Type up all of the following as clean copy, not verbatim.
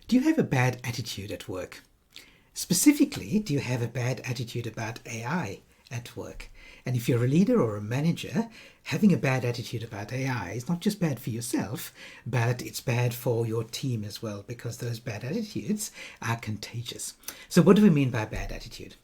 Do you have a bad attitude at work? Specifically, do you have a bad attitude about AI at work? And if you're a leader or a manager, having a bad attitude about AI is not just bad for yourself, but it's bad for your team as well, because those bad attitudes are contagious. So what do we mean by bad attitude?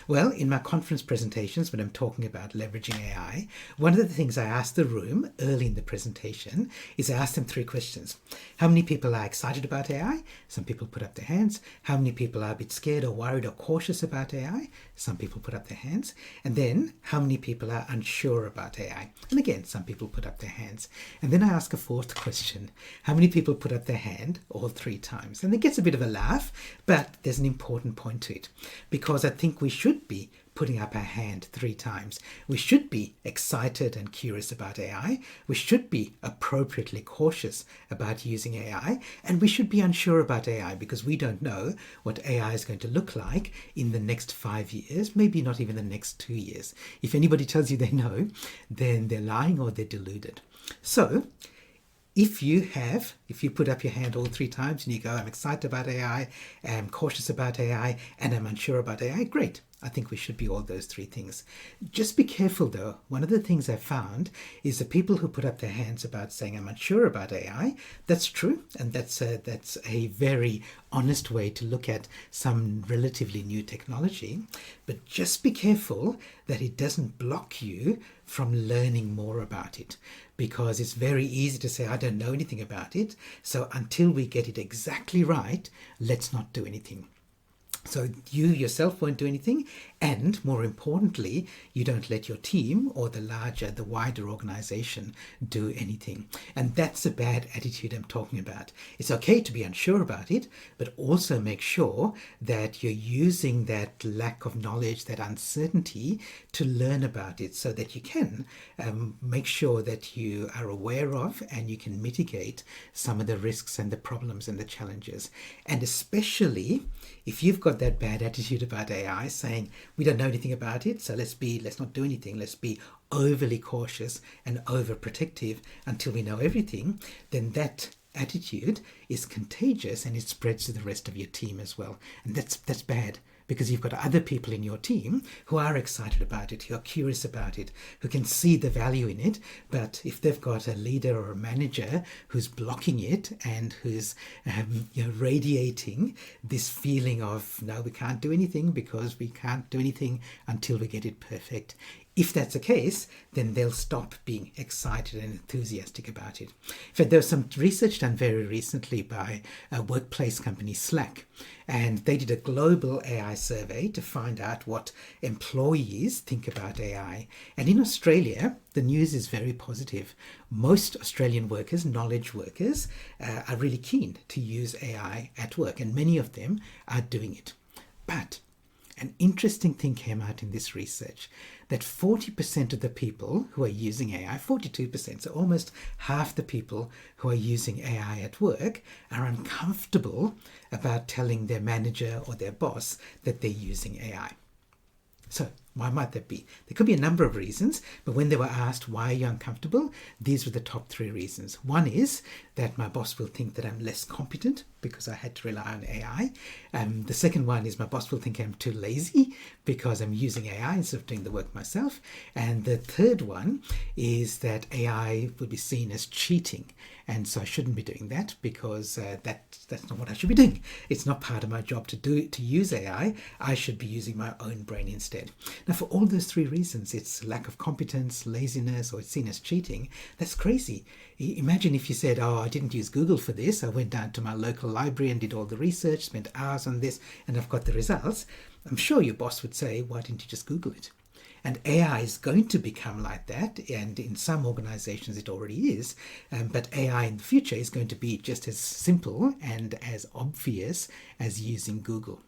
Well, in my conference presentations, when I'm talking about leveraging AI, one of the things I ask the room early in the presentation is I ask them 3 questions. How many people are excited about AI? Some people put up their hands. How many people are a bit scared or worried or cautious about AI? Some people put up their hands. And then, how many people are unsure about AI? And again, some people put up their hands. And then I ask a 4th question. How many people put up their hand all 3 times? And it gets a bit of a laugh, but there's an important point to it, because I think we should be putting up our hand 3 times. We should be excited and curious about AI. We should be appropriately cautious about using AI. And we should be unsure about AI because we don't know what AI is going to look like in the next 5 years, maybe not even the next 2 years. If anybody tells you they know, then they're lying or they're deluded. So, if you put up your hand all 3 times and you go, I'm excited about AI, I'm cautious about AI, and I'm unsure about AI, great. I think we should be all those 3 things. Just be careful though. One of the things I've found is the people who put up their hands about saying I'm unsure about AI, that's true. And that's a very honest way to look at some relatively new technology. But just be careful that it doesn't block you from learning more about it, because it's very easy to say, I don't know anything about it. So until we get it exactly right, let's not do anything. So you yourself won't do anything, and more importantly, you don't let your team or the wider organization do anything. And that's a bad attitude I'm talking about. It's okay to be unsure about it, but also make sure that you're using that lack of knowledge, that uncertainty, to learn about it so that you can make sure that you are aware of and you can mitigate some of the risks and the problems and the challenges. And especially if you've got that bad attitude about AI, saying we don't know anything about it, so let's not do anything, let's be overly cautious and overprotective until we know everything, then that attitude is contagious and it spreads to the rest of your team as well. And that's bad, because you've got other people in your team who are excited about it, who are curious about it, who can see the value in it. But if they've got a leader or a manager who's blocking it and who's radiating this feeling of, no, we can't do anything because we can't do anything until we get it perfect. If that's the case, then they'll stop being excited and enthusiastic about it. In fact, there was some research done very recently by a workplace company, Slack, and they did a global AI survey to find out what employees think about AI. And in Australia, the news is very positive. Most Australian workers, knowledge workers, are really keen to use AI at work, and many of them are doing it. But an interesting thing came out in this research, that 40% of the people who are using AI, 42%, so almost half the people who are using AI at work, are uncomfortable about telling their manager or their boss that they're using AI. So why might that be? There could be a number of reasons, but when they were asked, why are you uncomfortable? These were the top 3 reasons. One is that my boss will think that I'm less competent because I had to rely on AI. The second one is my boss will think I'm too lazy because I'm using AI instead of doing the work myself. And the third one is that AI would be seen as cheating. And so I shouldn't be doing that because that's not what I should be doing. It's not part of my job to use AI. I should be using my own brain instead. Now, for all those 3 reasons, it's lack of competence, laziness, or it's seen as cheating. That's crazy. Imagine if you said, oh, I didn't use Google for this. I went down to my local library and did all the research, spent hours on this, and I've got the results. I'm sure your boss would say, why didn't you just Google it? And AI is going to become like that, and in some organizations it already is, but AI in the future is going to be just as simple and as obvious as using Google.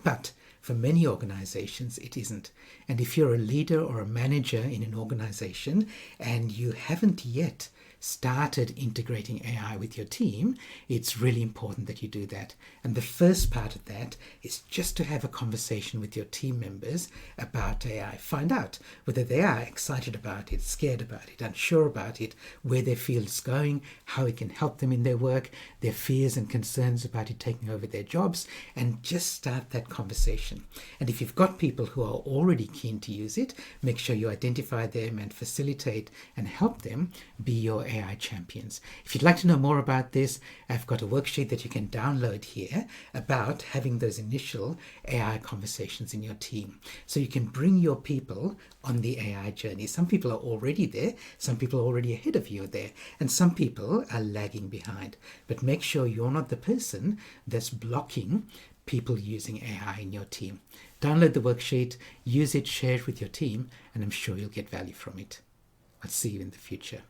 But for many organizations, it isn't. And if you're a leader or a manager in an organization and you haven't yet started integrating AI with your team, it's really important that you do that. And the first part of that is just to have a conversation with your team members about AI. Find out whether they are excited about it, scared about it, unsure about it, where they feel it's going, how it can help them in their work, their fears and concerns about it taking over their jobs, and just start that conversation. And if you've got people who are already keen to use it, make sure you identify them and facilitate and help them be your AI champions. If you'd like to know more about this, I've got a worksheet that you can download here about having those initial AI conversations in your team. So you can bring your people on the AI journey. Some people are already there, some people are already ahead of you there, and some people are lagging behind. But make sure you're not the person that's blocking people using AI in your team. Download the worksheet, use it, share it with your team, and I'm sure you'll get value from it. I'll see you in the future.